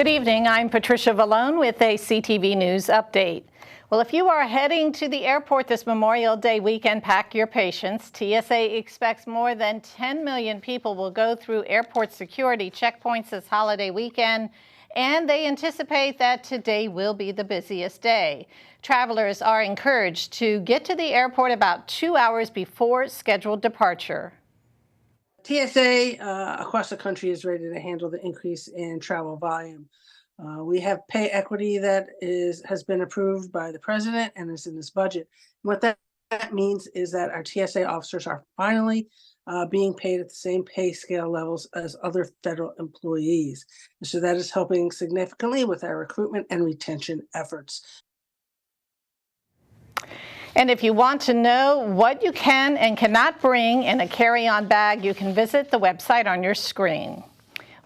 Good evening. I'm Patricia Vallone with a CTV News update. Well, if you are heading to the airport this Memorial Day weekend, pack your patience. TSA expects more than 10 million people will go through airport security checkpoints this holiday weekend, and they anticipate that today will be the busiest day. Travelers are encouraged to get to the airport about 2 hours before scheduled departure. TSA across the country is ready to handle the increase in travel volume. We have pay equity that has been approved by the president and is in this budget. What that means is that our TSA officers are finally being paid at the same pay scale levels as other federal employees. And so that is helping significantly with our recruitment and retention efforts. And if you want to know what you can and cannot bring in a carry-on bag, you can visit the website on your screen.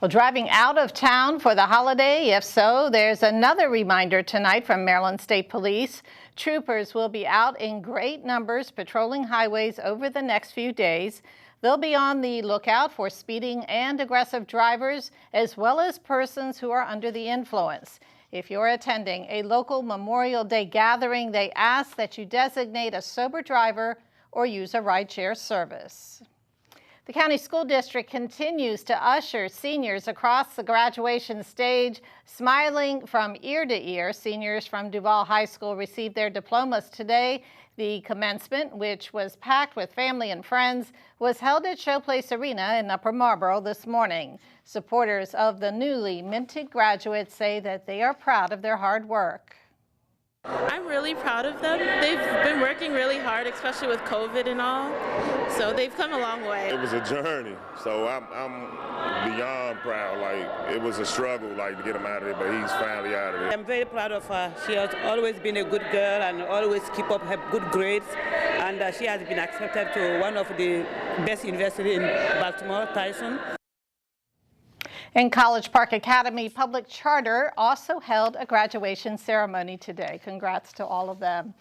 Well, driving out of town for the holiday? If so, there's another reminder tonight from Maryland State Police. Troopers will be out in great numbers patrolling highways over the next few days. They'll be on the lookout for speeding and aggressive drivers, as well as persons who are under the influence. If you're attending a local Memorial Day gathering, they ask that you designate a sober driver or use a rideshare service. The county school district continues to usher seniors across the graduation stage, smiling from ear to ear. Seniors from Duval High School received their diplomas today. The commencement, which was packed with family and friends, was held at Showplace Arena in Upper Marlboro this morning. Supporters of the newly minted graduates say that they are proud of their hard work. I'm really proud of them. They've been working really hard, especially with COVID and all. So they've come a long way. It was a journey, so I'm beyond proud. Like, it was a struggle, like, to get him out of there, but he's finally out of there. I'm very proud of her. She has always been a good girl and always keep up her good grades. And she has been accepted to one of the best universities in Baltimore, Tyson. And College Park Academy Public Charter also held a graduation ceremony today. Congrats to all of them.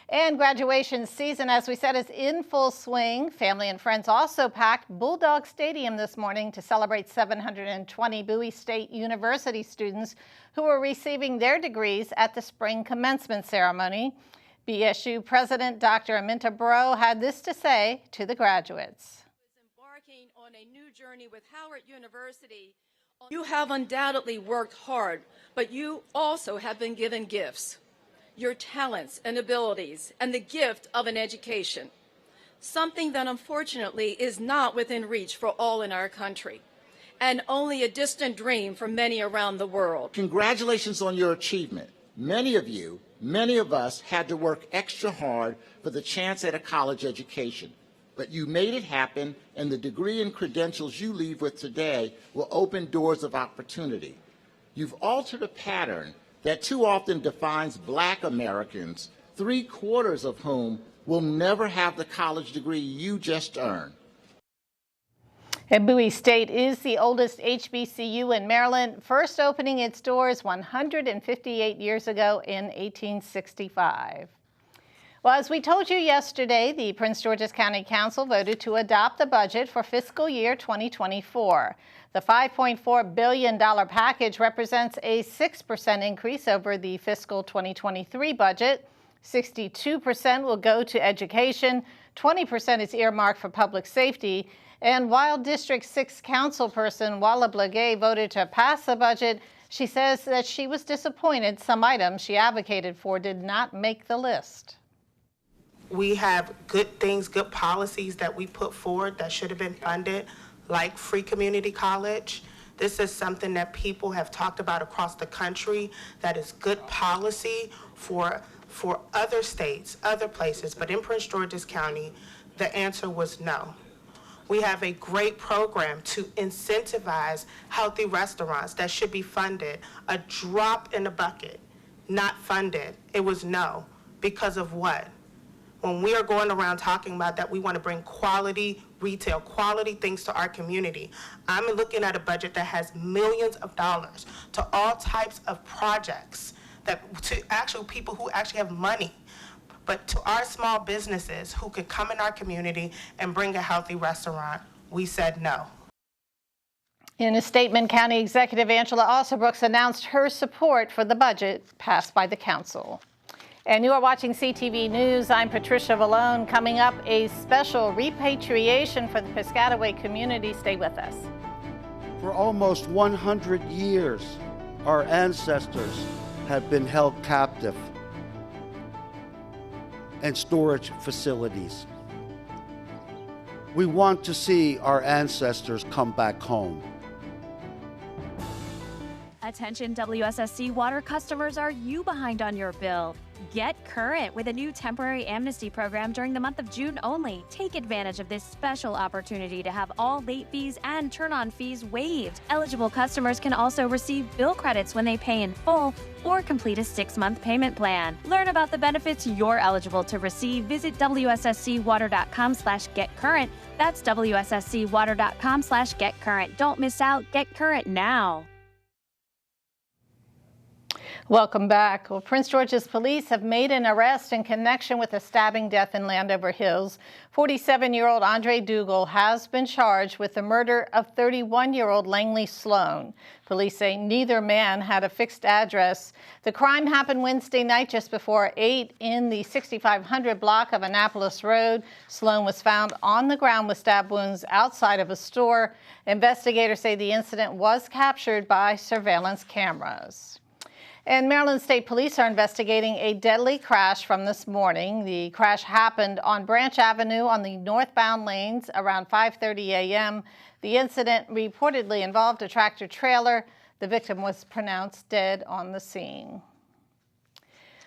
And graduation season, as we said, is in full swing. Family and friends also packed Bulldog Stadium this morning to celebrate 720 Bowie State University students who were receiving their degrees at the spring commencement ceremony. BSU President Dr. Aminta Bro had this to say to the graduates. Embarking on a new journey with Howard University. You have undoubtedly worked hard, but you also have been given gifts, your talents and abilities, and the gift of an education, something that unfortunately is not within reach for all in our country, and only a distant dream for many around the world. Congratulations on your achievement. Many of us had to work extra hard for the chance at a college education. But you made it happen, and the degree and credentials you leave with today will open doors of opportunity. You've altered a pattern that too often defines Black Americans, 3/4 of whom will never have the college degree you just earned. And Bowie State is the oldest HBCU in Maryland, first opening its doors 158 years ago in 1865. Well, as we told you yesterday, the Prince George's County Council voted to adopt the budget for fiscal year 2024. The $5.4 billion package represents a 6% increase over the fiscal 2023 budget. 62% will go to education, 20% is earmarked for public safety, and while District 6 councilperson Walla Blagay voted to pass the budget, she says that she was disappointed some items she advocated for did not make the list. We have good things, good policies that we put forward that should have been funded, like free community college. This is something that people have talked about across the country that is good policy for other states, other places, but in Prince George's County, the answer was no. We have a great program to incentivize healthy restaurants that should be funded. A drop in the bucket, not funded. It was no. Because of what? When we are going around talking about that we want to bring quality retail, quality things to our community, I'm looking at a budget that has millions of dollars to all types of projects, that to actual people who actually have money, but to our small businesses who could come in our community and bring a healthy restaurant, we said no. In a statement, County Executive Angela Alsobrooks announced her support for the budget passed by the council. And you are watching CTV News. I'm Patricia Vallone. Coming up, a special repatriation for the Piscataway community. Stay with us. For almost 100 years, our ancestors have been held captive in storage facilities. We want to see our ancestors come back home. Attention WSSC water customers, are you behind on your bill? Get current with a new temporary amnesty program during the month of June only. Take advantage of this special opportunity to have all late fees and turn-on fees waived. Eligible customers can also receive bill credits when they pay in full or complete a 6-month payment plan. Learn about the benefits you're eligible to receive. Visit WSSCwater.com/getcurrent. That's WSSCwater.com/getcurrent. Don't miss out. Get current now. Welcome back. Well, Prince George's police have made an arrest in connection with a stabbing death in Landover Hills. 47-year-old Andre Dougal has been charged with the murder of 31-year-old Langley Sloan. Police say neither man had a fixed address. The crime happened Wednesday night just before 8 in the 6500 block of Annapolis Road. Sloan was found on the ground with stab wounds outside of a store. Investigators say the incident was captured by surveillance cameras. And Maryland State Police are investigating a deadly crash from this morning. The crash happened on Branch Avenue on the northbound lanes around 5:30 a.m. The incident reportedly involved a tractor trailer. The victim was pronounced dead on the scene.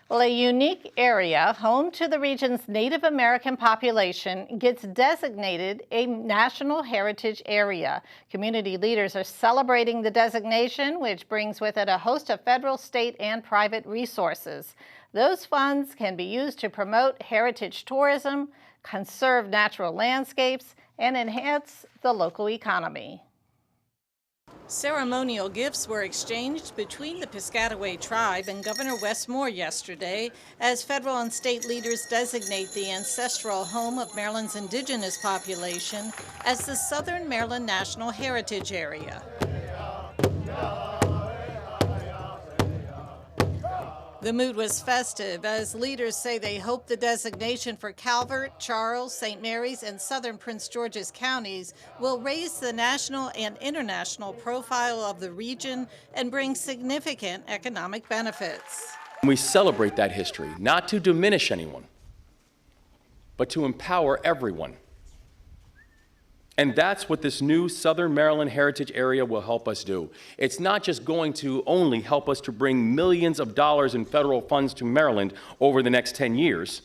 Well, a unique area home to the region's Native American population gets designated a National Heritage Area. Community leaders are celebrating the designation, which brings with it a host of federal, state, and private resources. Those funds can be used to promote heritage tourism, conserve natural landscapes, and enhance the local economy. Ceremonial gifts were exchanged between the Piscataway tribe and Governor Wes Moore yesterday as federal and state leaders designate the ancestral home of Maryland's indigenous population as the Southern Maryland National Heritage Area. The mood was festive as leaders say they hope the designation for Calvert, Charles, St. Mary's, and southern Prince George's counties will raise the national and international profile of the region and bring significant economic benefits. We celebrate that history, not to diminish anyone, but to empower everyone. And that's what this new Southern Maryland Heritage Area will help us do. It's not just going to only help us to bring millions of dollars in federal funds to Maryland over the next 10 years,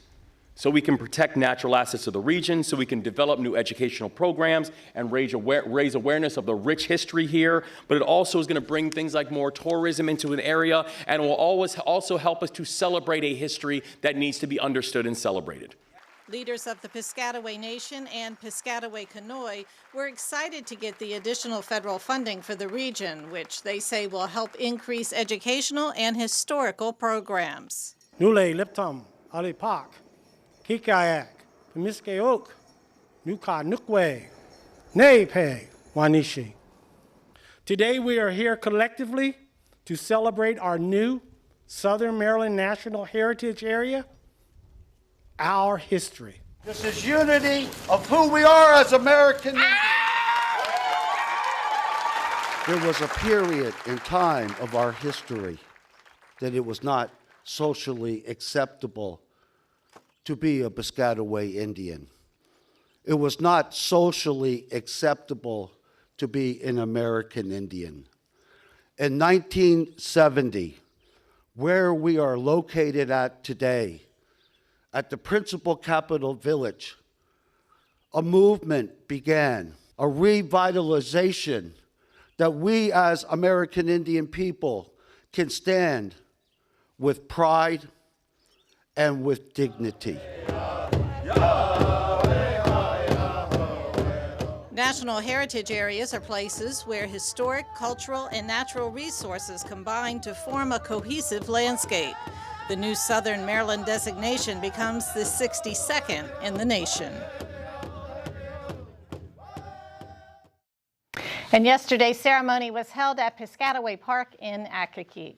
so we can protect natural assets of the region, so we can develop new educational programs and raise awareness of the rich history here, but it also is going to bring things like more tourism into an area, and will always also help us to celebrate a history that needs to be understood and celebrated. Leaders of the Piscataway Nation and Piscataway Conoy were excited to get the additional federal funding for the region, which they say will help increase educational and historical programs. Nule Liptum, Ali Park, Kikayak, Pemiske Oak, Nuka Nukwe, Nepe, Wanishi. Today we are here collectively to celebrate our new Southern Maryland National Heritage Area, our history. This is unity of who we are as American Indians. There was a period in time of our history that it was not socially acceptable to be a Piscataway Indian. It was not socially acceptable to be an American Indian. In 1970, where we are located at today, at the principal capital village, a movement began, a revitalization that we as American Indian people can stand with pride and with dignity. National heritage areas are places where historic, cultural, and natural resources combine to form a cohesive landscape. The new Southern Maryland designation becomes the 62nd in the nation. And yesterday's ceremony was held at Piscataway Park in Accokeek.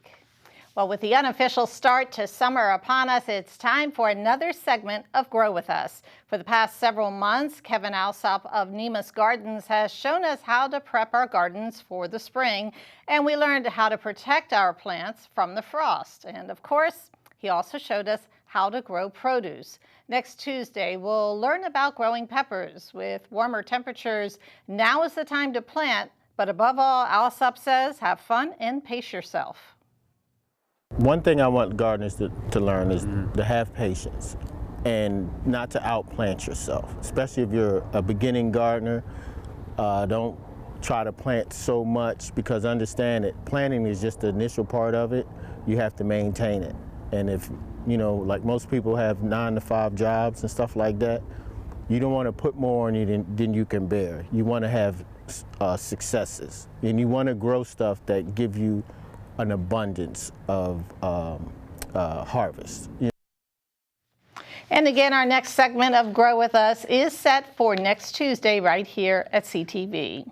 Well, with the unofficial start to summer upon us, it's time for another segment of Grow With Us. For the past several months, Kevin Alsop of Nemus Gardens has shown us how to prep our gardens for the spring, and we learned how to protect our plants from the frost. And of course, he also showed us how to grow produce. Next Tuesday, we'll learn about growing peppers. With warmer temperatures, now is the time to plant, but above all, Alsop says, have fun and pace yourself. One thing I want gardeners to learn is to have patience and not to outplant yourself, especially if you're a beginning gardener. Don't try to plant so much, because understand that planting is just the initial part of it. You have to maintain it. And if, you know, like most people have 9-to-5 jobs and stuff like that, you don't want to put more on you than you can bear. You want to have successes, and you want to grow stuff that give you an abundance of harvest. And again, our next segment of Grow With Us is set for next Tuesday right here at CTV.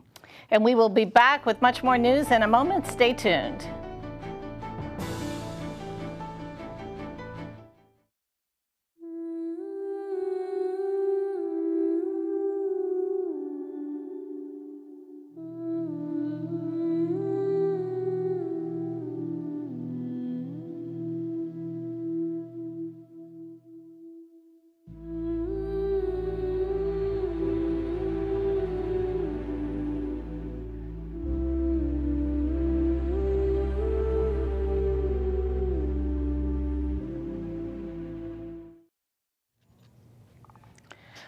And we will be back with much more news in a moment. Stay tuned.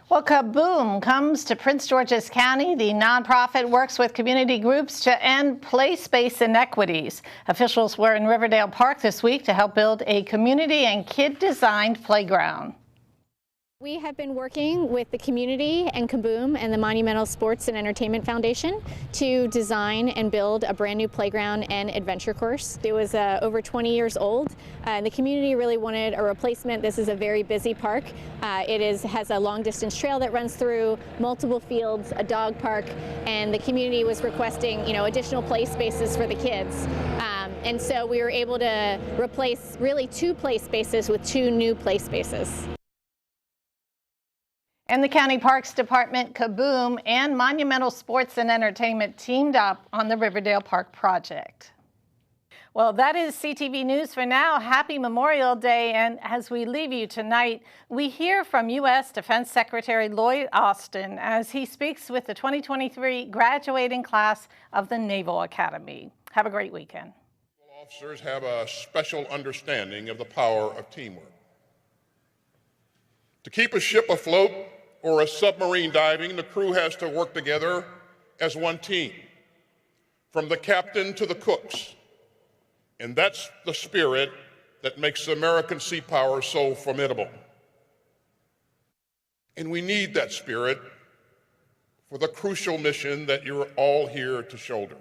Well, Kaboom comes to Prince George's County. The nonprofit works with community groups to end play space inequities. Officials were in Riverdale Park this week to help build a community and kid-designed playground. We have been working with the community and Kaboom and the Monumental Sports and Entertainment Foundation to design and build a brand new playground and adventure course. It was over 20 years old. The community really wanted a replacement. This is a very busy park. It has a long distance trail that runs through multiple fields, a dog park, and the community was requesting, additional play spaces for the kids. And so we were able to replace really 2 play spaces with 2 new play spaces. And the County Parks Department, Kaboom, and Monumental Sports and Entertainment teamed up on the Riverdale Park project. Well, that is CTV News for now. Happy Memorial Day. And as we leave you tonight, we hear from U.S. Defense Secretary Lloyd Austin as he speaks with the 2023 graduating class of the Naval Academy. Have a great weekend. Officers have a special understanding of the power of teamwork. To keep a ship afloat or a submarine diving, the crew has to work together as one team, from the captain to the cooks. And that's the spirit that makes American sea power so formidable. And we need that spirit for the crucial mission that you're all here to shoulder.